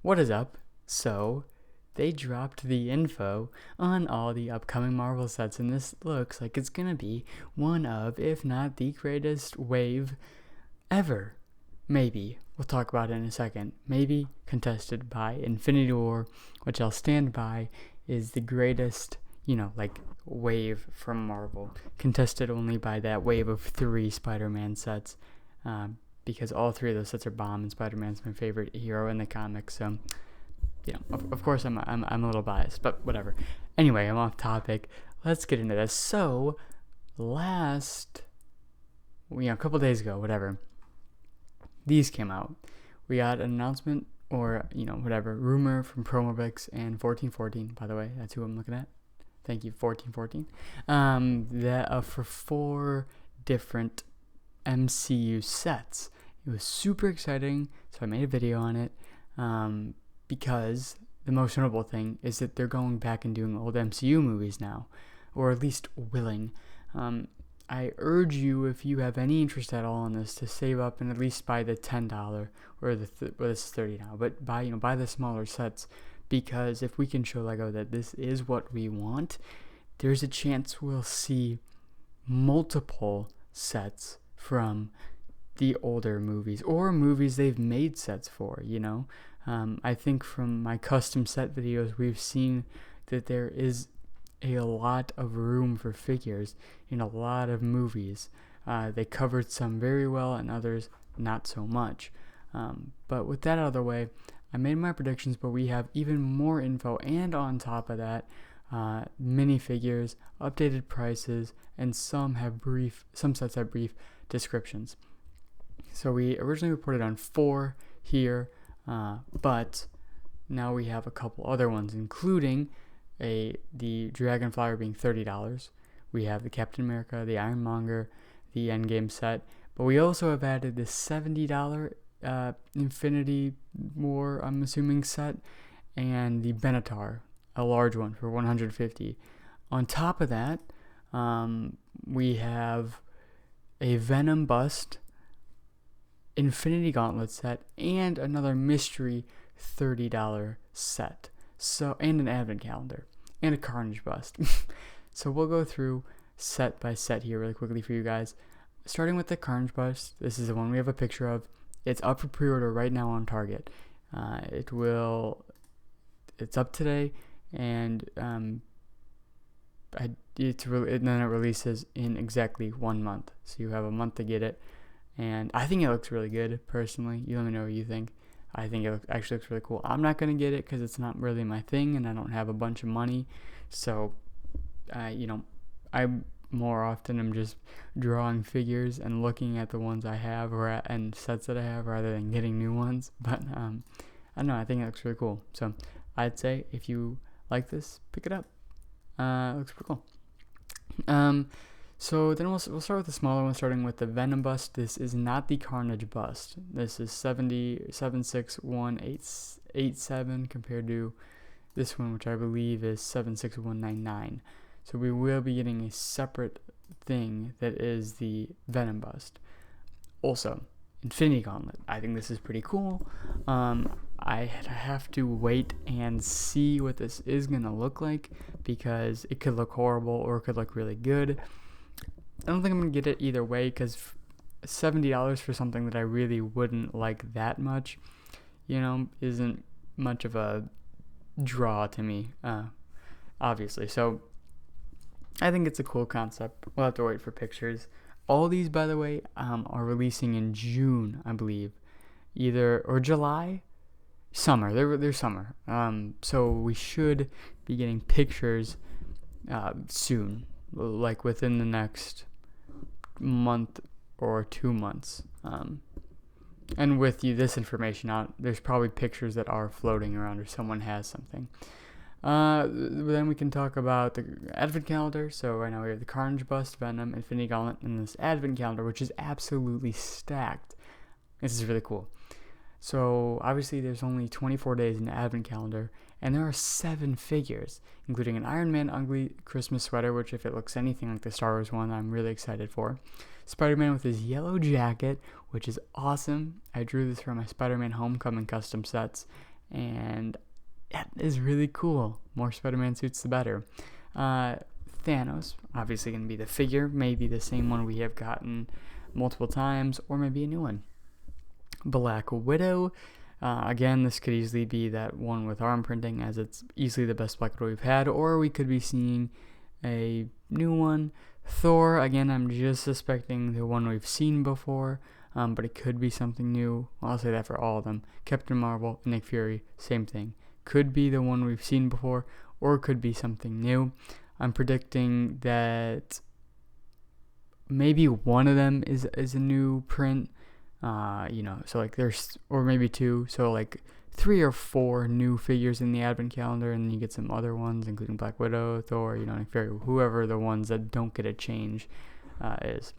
What is up? So, they dropped the info on all the upcoming Marvel sets, and this looks like it's gonna be one of, if not the greatest wave ever. Maybe. We'll talk about it in a second. Maybe contested by Infinity War, which I'll stand by is the greatest, wave from Marvel. Contested only by that wave of 3 Spider-Man sets. Because all 3 of those sets are bomb, and Spider-Man's my favorite hero in the comics. So, of course I'm a little biased, but whatever. Anyway, I'm off topic. Let's get into this. So, a couple days ago, whatever, these came out. We got an announcement or, rumor from Promobix and 1414, by the way. That's who I'm looking at. Thank you, 1414. That for 4 different MCU sets. It was super exciting, so I made a video on it because the most notable thing is that they're going back and doing old MCU movies now, or at least willing. I urge you, if you have any interest at all in this, to save up and at least buy the $10 or this is $30 now, but buy the smaller sets, because if we can show LEGO that this is what we want, there's a chance we'll see multiple sets from the older movies or movies they've made sets for. I think from my custom set videos we've seen that there is a lot of room for figures in a lot of movies. They covered some very well and others not so much, but with that out of the way, I made my predictions, but we have even more info, and on top of that, minifigures, updated prices, and some sets have brief descriptions. So we originally reported on 4 here, but now we have a couple other ones, including the Dragonflyer being $30. We have the Captain America, the Iron Monger, the Endgame set, but we also have added the $70 Infinity War, I'm assuming, set, and the Benatar, a large one for $150. On top of that, we have a Venom bust, Infinity Gauntlet set, and another mystery $30 set. So, and an advent calendar, and a Carnage bust. So we'll go through set by set here really quickly for you guys. Starting with the Carnage bust, this is the one we have a picture of. It's up for pre-order right now on Target. It's up today, and then it releases in exactly 1 month. So you have a month to get it, and I think it looks really good, personally. You let me know what you think. I think it actually looks really cool. I'm not going to get it because it's not really my thing, and I don't have a bunch of money. So, I more often am just drawing figures and looking at the ones I have and sets that I have rather than getting new ones. But I don't know. I think it looks really cool. So I'd say if you like this, pick it up. It looks pretty cool. So then we'll start with the smaller one, starting with the Venom bust. This is not the Carnage bust. This is 76187 compared to this one, which I believe is 76199. So we will be getting a separate thing that is the Venom bust. Also, Infinity Gauntlet. I think this is pretty cool. I have to wait and see what this is going to look like, because it could look horrible or it could look really good. I don't think I'm going to get it either way, because $70 for something that I really wouldn't like that much, isn't much of a draw to me, obviously. So I think it's a cool concept. We'll have to wait for pictures. All these, by the way, are releasing in June, I believe, or July, summer. They're summer. So we should be getting pictures soon, like within the next month or 2 months. And with this information out, there's probably pictures that are floating around, or someone has something. Then we can talk about the advent calendar. So right now we have the Carnage bust, Venom, Infinity Gauntlet, and this advent calendar, which is absolutely stacked. This is really cool. So obviously there's only 24 days in the advent calendar, and there are 7 figures, including an Iron Man ugly Christmas sweater, which if it looks anything like the Star Wars one, I'm really excited for. Spider-Man with his yellow jacket, which is awesome. I drew this from my Spider-Man Homecoming custom sets, and that is really cool. More Spider-Man suits, the better. Thanos, obviously going to be the figure, maybe the same one we have gotten multiple times, or maybe a new one. Black Widow, again, this could easily be that one with arm printing, as it's easily the best Black Widow we've had, or we could be seeing a new one. Thor, again, I'm just suspecting the one we've seen before, but it could be something new. I'll say that for all of them. Captain Marvel and Nick Fury, same thing. Could be the one we've seen before, or could be something new. I'm predicting that maybe one of them is a new print. So like there's, or maybe two, so like 3 or 4 new figures in the advent calendar, and then you get some other ones, including Black Widow, Thor, Nick Fury, whoever the ones that don't get a change is.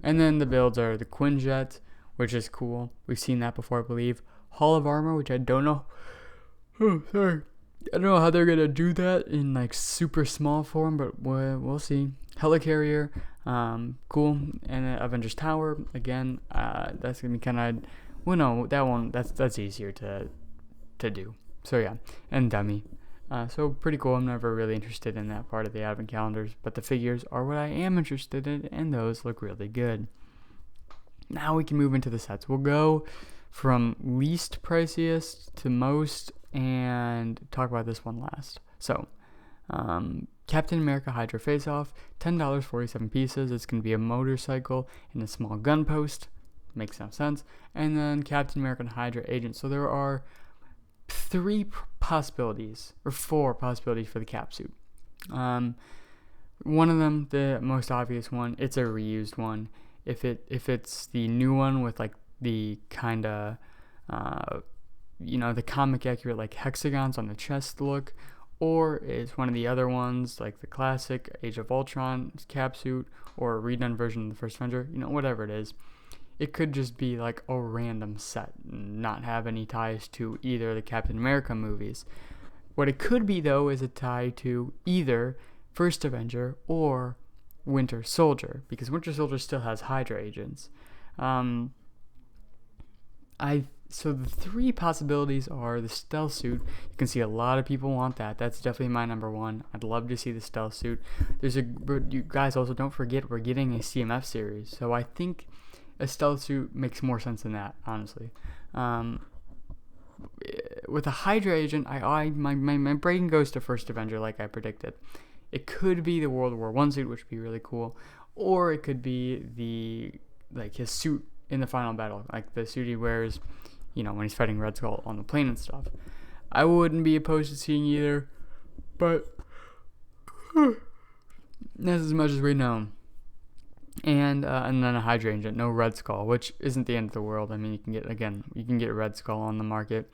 And then the builds are the Quinjet, which is cool. We've seen that before, I believe. Hall of Armor, which I don't know. Oh, sorry. I don't know how they're gonna do that in like super small form, but we'll see. Helicarrier, cool. And Avengers Tower, again, that's gonna be kind of, well, no, that one, that's easier to do. So yeah, and Dummy. So pretty cool. I'm never really interested in that part of the advent calendars, but the figures are what I am interested in, and those look really good. Now we can move into the sets. We'll go from least priciest to most, and talk about this one last. So, Captain America Hydra Face Off, $10, 47 pieces. It's going to be a motorcycle and a small gun post. Makes no sense. And then Captain America Hydra Agent. So there are 3 possibilities, or 4 possibilities for the cap suit. One of them, the most obvious one, it's a reused one. If it's the new one with like the kind of the comic accurate like hexagons on the chest look, or it's one of the other ones like the classic Age of Ultron cap suit, or a redone version of the first Avenger, whatever it is. It could just be like a random set, not have any ties to either of the Captain America movies. What it could be, though, is a tie to either First Avenger or Winter Soldier, because Winter Soldier still has Hydra agents. So the 3 possibilities are the stealth suit. You can see a lot of people want that. That's definitely my number one. I'd love to see the stealth suit. You guys also don't forget we're getting a CMF series, so I think a stealth suit makes more sense than that, honestly. With a Hydra agent, my brain goes to First Avenger, like I predicted. It could be the World War I suit, which would be really cool, or it could be his suit in the final battle, like the suit he wears, when he's fighting Red Skull on the plane and stuff. I wouldn't be opposed to seeing either, but that's as much as we know. And then a Hydra agent, no Red Skull, which isn't the end of the world. I mean, you can get Red Skull on the market.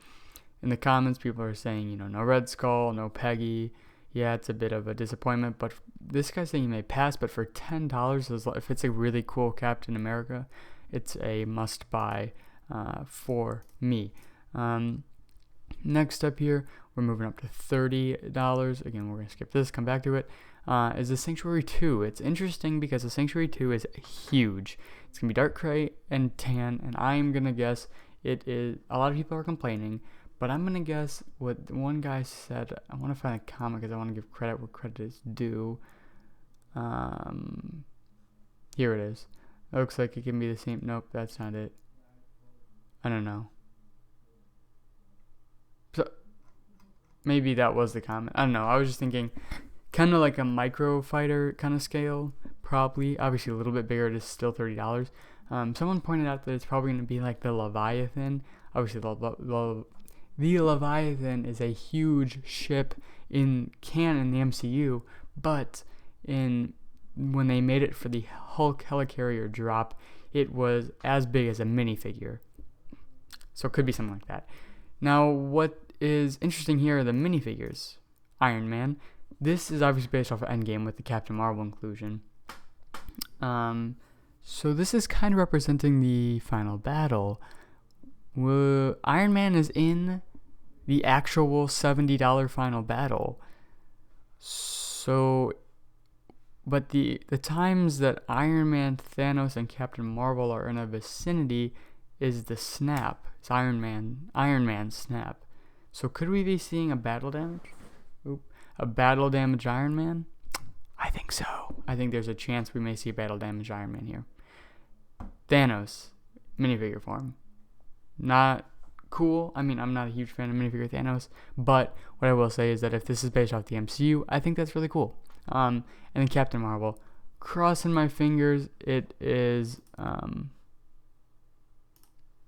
In the comments, people are saying, no Red Skull, no Peggy. Yeah, it's a bit of a disappointment, but this guy's saying he may pass, but for $10, if it's a really cool Captain America, it's a must-buy for me. Next up here, we're moving up to $30. Again, we're going to skip this, come back to it. Is the Sanctuary 2. It's interesting because the Sanctuary 2 is huge. It's going to be dark gray and tan, and I'm going to guess it is. A lot of people are complaining, but I'm going to guess what one guy said. I want to find a comment because I want to give credit where credit is due. Here it is. It looks like it can be the same. Nope, that's not it. I don't know. So maybe that was the comment. I don't know. I was just thinking kind of like a micro fighter kind of scale, probably. Obviously a little bit bigger. It is still $30. Someone pointed out that it's probably going to be like the Leviathan. Obviously the Leviathan is a huge ship in the MCU, but when they made it for the Hulk helicarrier drop, it was as big as a minifigure. So it could be something like that. Now, what is interesting here are the minifigures. Iron Man. This is obviously based off of Endgame with the Captain Marvel inclusion. So this is kind of representing the final battle. Iron Man is in the actual $70 final battle. So, but the times that Iron Man, Thanos, and Captain Marvel are in a vicinity is the snap. It's Iron Man snap. So could we be seeing a battle damage Iron Man? I think so. I think there's a chance we may see a battle damage Iron Man here. Thanos, minifigure form. Not cool. I mean, I'm not a huge fan of minifigure Thanos, but what I will say is that if this is based off the MCU, I think that's really cool. And then Captain Marvel, crossing my fingers, it is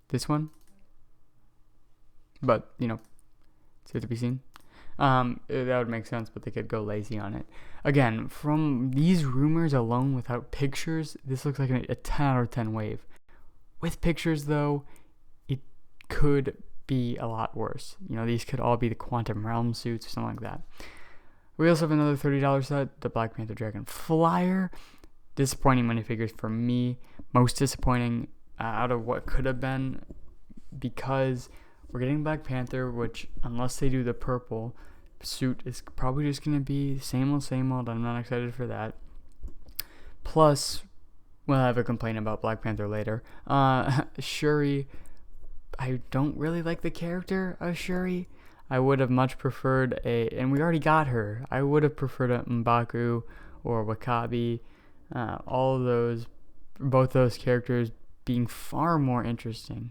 this one. But, it's to be seen. That would make sense, but they could go lazy on it. Again, from these rumors alone without pictures, this looks like a 10 out of 10 wave. With pictures, though, it could be a lot worse. These could all be the Quantum Realm suits or something like that. We also have another $30 set, the Black Panther Dragon Flyer. Disappointing minifigures for me. Most disappointing out of what could have been, because we're getting Black Panther, which, unless they do the purple suit, is probably just going to be same old. I'm not excited for that. Plus, we'll have a complaint about Black Panther later. Shuri, I don't really like the character of Shuri. I would have much preferred and we already got her. I would have preferred a M'Baku or Wakabi. All of those, both those characters being far more interesting.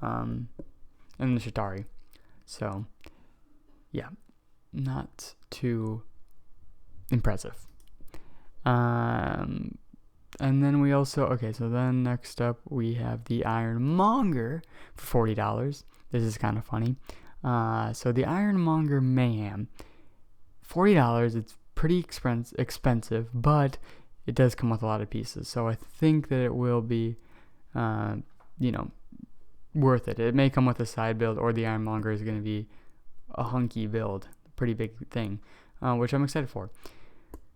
And the Chitauri. So, yeah, not too impressive. And then we also, so then next up we have the Monger for $40. This is kind of funny. So the Monger Mayhem, $40. It's pretty expensive, but it does come with a lot of pieces. So I think that it will be, worth it. It may come with a side build, or the Ironmonger is going to be a hunky build, pretty big thing, which I'm excited for.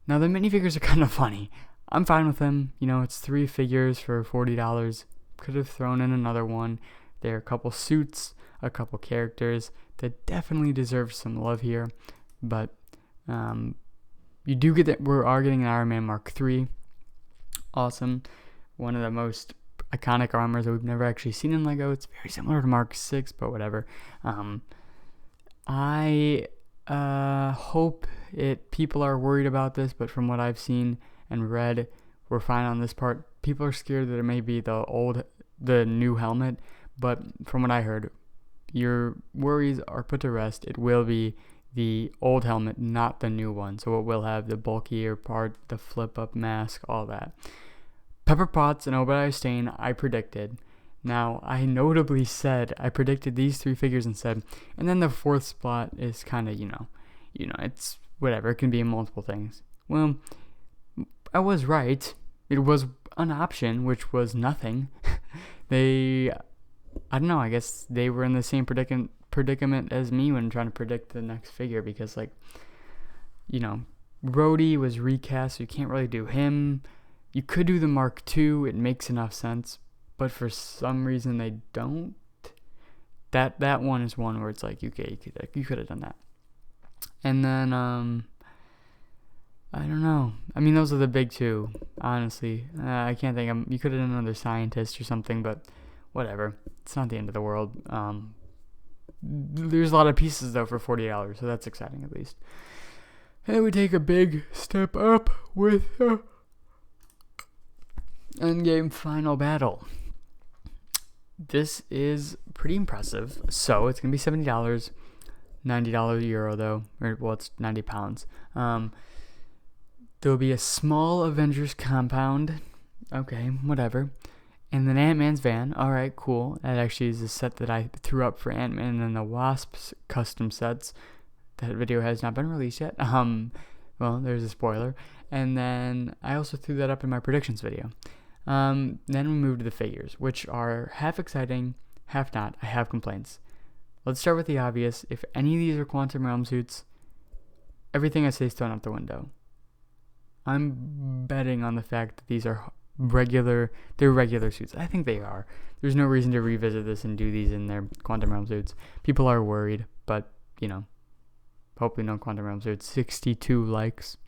Now the minifigures are kind of funny. I'm fine with them. It's 3 figures for $40. Could have thrown in another one. There are a couple suits, a couple characters that definitely deserve some love here, but you do get that we are getting an Iron Man Mark III. Awesome. One of the most iconic armors that we've never actually seen in Lego. It's very similar to Mark VI, but whatever. I hope people are worried about this, but from what I've seen and read, we're fine on this part. People are scared that it may be the new helmet, but from what I heard, your worries are put to rest. It will be the old helmet, not the new one. So it will have the bulkier part, the flip-up mask, all that. Pepper Potts and Obadiah Stane, I predicted. Now, I notably said, I predicted these 3 figures and then the 4th spot is kind of, it's whatever. It can be multiple things. Well, I was right. It was an option, which was nothing. I don't know, I guess they were in the same predicament as me when trying to predict the next figure, because, Rhodey was recast, so you can't really do him. You could do the Mark II, it makes enough sense, but for some reason they don't. That one is one where it's like, okay, you could have done that. And then, I don't know. I mean, those are the big 2, honestly. I can't think you could have done another scientist or something, but whatever. It's not the end of the world. There's a lot of pieces, though, for $40, so that's exciting, at least. And we take a big step up with Endgame Final Battle. This is pretty impressive. So it's going to be $70, $90 euro though. It's 90 pounds. There'll be a small Avengers compound. Okay, whatever. And then Ant-Man's van. Alright, cool. That actually is a set that I threw up for Ant-Man and then the Wasp's custom sets. That video has not been released yet. Well, there's a spoiler. And then I also threw that up in my predictions video. Then we move to the figures, which are half exciting, half not. I have complaints. Let's start with the obvious. If any of these are Quantum Realm suits, everything I say is thrown out the window. I'm betting on the fact that these are regular suits. I think they are. There's no reason to revisit this and do these in their Quantum Realm suits. People are worried, but, hopefully no Quantum Realm suits. 62 likes.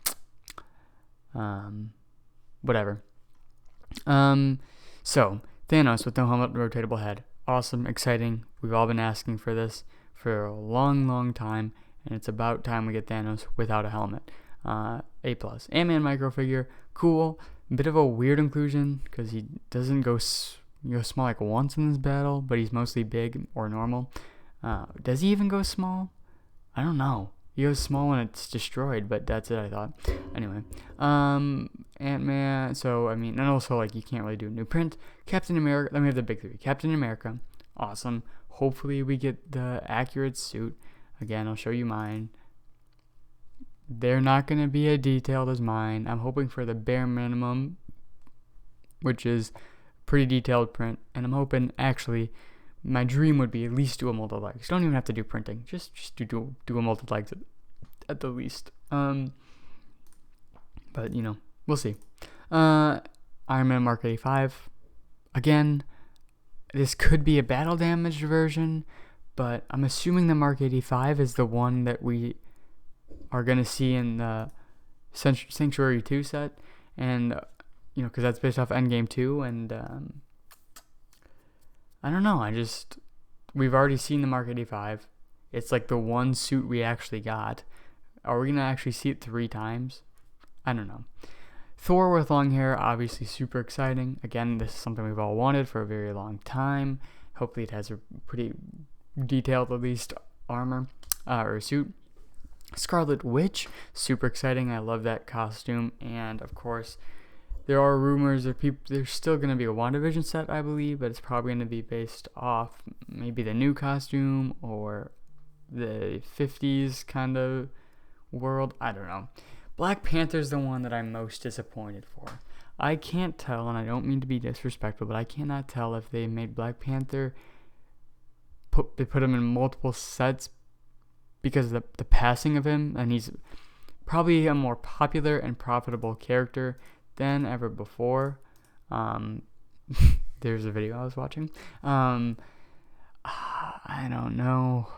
Whatever. So, Thanos with no helmet, rotatable head. awesome, exciting. We've all been asking for this for a long, long time, and it's about time we get Thanos without a helmet. A+. Ant-Man micro figure, cool. Bit of a weird inclusion because he doesn't go small like once in this battle, but he's mostly big or normal. Does he even go small? I don't know. He goes small when it's destroyed, but that's it, I thought. Anyway, Ant-Man, so, and also, you can't really do a new print. Captain America, let me have the big three. Captain America, awesome. Hopefully we get the accurate suit. Again, I'll show you mine. They're not going to be as detailed as mine. I'm hoping for the bare minimum, which is pretty detailed print, and I'm hoping, actually, my dream would be at least do a molded legs. You don't even have to do printing. Just do a molded legs at the least. But we'll see. Iron Man Mark 85. Again, this could be a battle damaged version, but I'm assuming the Mark 85 is the one that we are going to see in the Sanctuary 2 set, and because that's based off Endgame 2, and I don't know. We've already seen the Mark 85. It's the one suit we actually got. Are we going to actually see it 3 times? I don't know. Thor with long hair, obviously super exciting. Again, this is something we've all wanted for a very long time. Hopefully it has a pretty detailed, at least, armor or suit. Scarlet Witch, super exciting. I love that costume. And, of course, there are rumors that there's still going to be a WandaVision set, I believe, but it's probably going to be based off maybe the new costume or the 50s kind of world. I don't know. Black Panther's the one that I'm most disappointed for. I can't tell, and I don't mean to be disrespectful, but I cannot tell if they made Black Panther, they put him in multiple sets because of the passing of him, and he's probably a more popular and profitable character than ever before. There's a video I was watching. I don't know.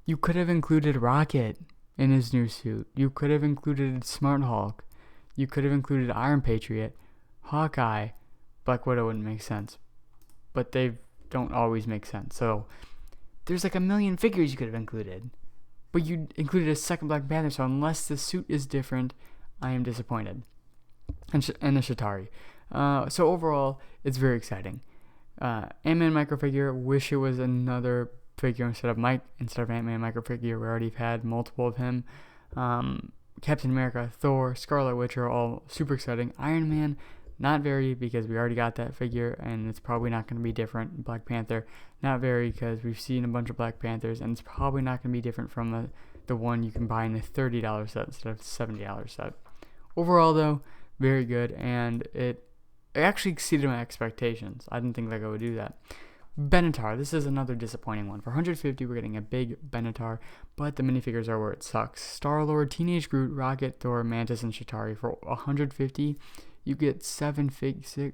You could have included Rocket in his new suit. You could have included Smart Hulk. You could have included Iron Patriot, Hawkeye. Black Widow wouldn't make sense, but they don't always make sense. So there's a million figures you could have included, but you included a second Black Panther. So unless the suit is different, I am disappointed. And the Chitauri. So overall, it's very exciting. Ant-Man microfigure. Wish it was another figure instead of Ant-Man microfigure. We already had multiple of him. Captain America, Thor, Scarlet Witch are all super exciting. Iron Man, not very, because we already got that figure and it's probably not going to be different. Black Panther, not very, because we've seen a bunch of Black Panthers and it's probably not going to be different from the one you can buy in a $30 set instead of $70 set. Overall, though, very good, and it actually exceeded my expectations. I didn't think I would do that. Benatar, this is another disappointing one. For $150, we're getting a big Benatar, but the minifigures are where it sucks. Star-Lord, Teenage Groot, Rocket, Thor, Mantis, and Chitauri. For $150, you get seven figures?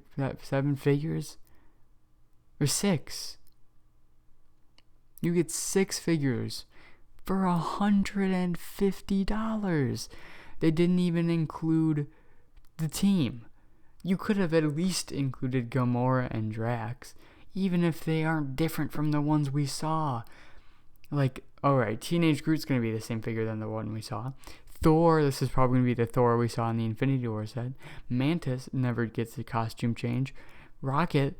Or 6. You get 6 figures for $150. They didn't even include the team. You could have at least included Gamora and Drax, even if they aren't different from the ones we saw. Alright, Teenage Groot's going to be the same figure than the one we saw. Thor, this is probably going to be the Thor we saw in the Infinity War set. Mantis never gets a costume change. Rocket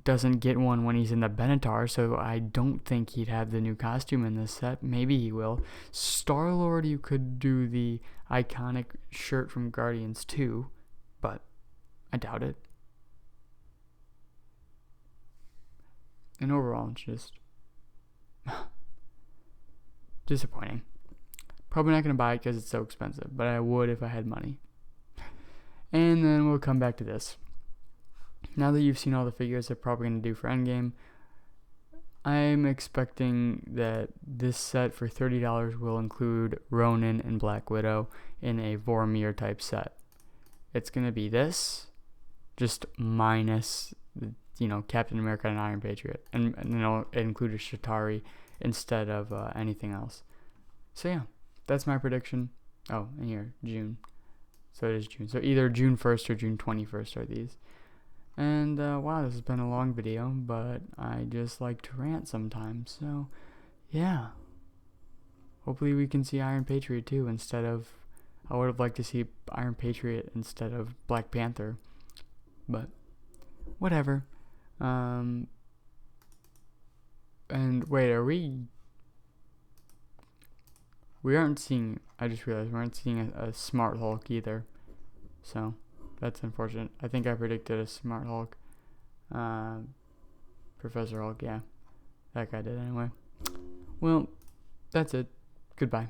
doesn't get one when he's in the Benatar, so I don't think he'd have the new costume in this set. Maybe he will. Star-Lord, you could do the iconic shirt from Guardians 2, but I doubt it. And overall, it's just disappointing. Probably not going to buy it because it's so expensive, but I would if I had money. And then we'll come back to this. Now that you've seen all the figures they're probably going to do for Endgame, I'm expecting that this set for $30 will include Ronin and Black Widow in a Vormir type set. It's going to be this, just minus, Captain America and Iron Patriot. And it'll include a Chitauri instead of anything else. So yeah, that's my prediction. Oh, and here, June. So it is June. So either June 1st or June 21st are these. And wow, this has been a long video, but I just like to rant sometimes. So yeah, hopefully we can see Iron Patriot too instead of. I would have liked to see Iron Patriot instead of Black Panther, but whatever. And wait, are we? We aren't seeing. I just realized we aren't seeing a Smart Hulk either. So that's unfortunate. I think I predicted a Smart Hulk. Professor Hulk, yeah. That guy did anyway. Well, that's it. Goodbye.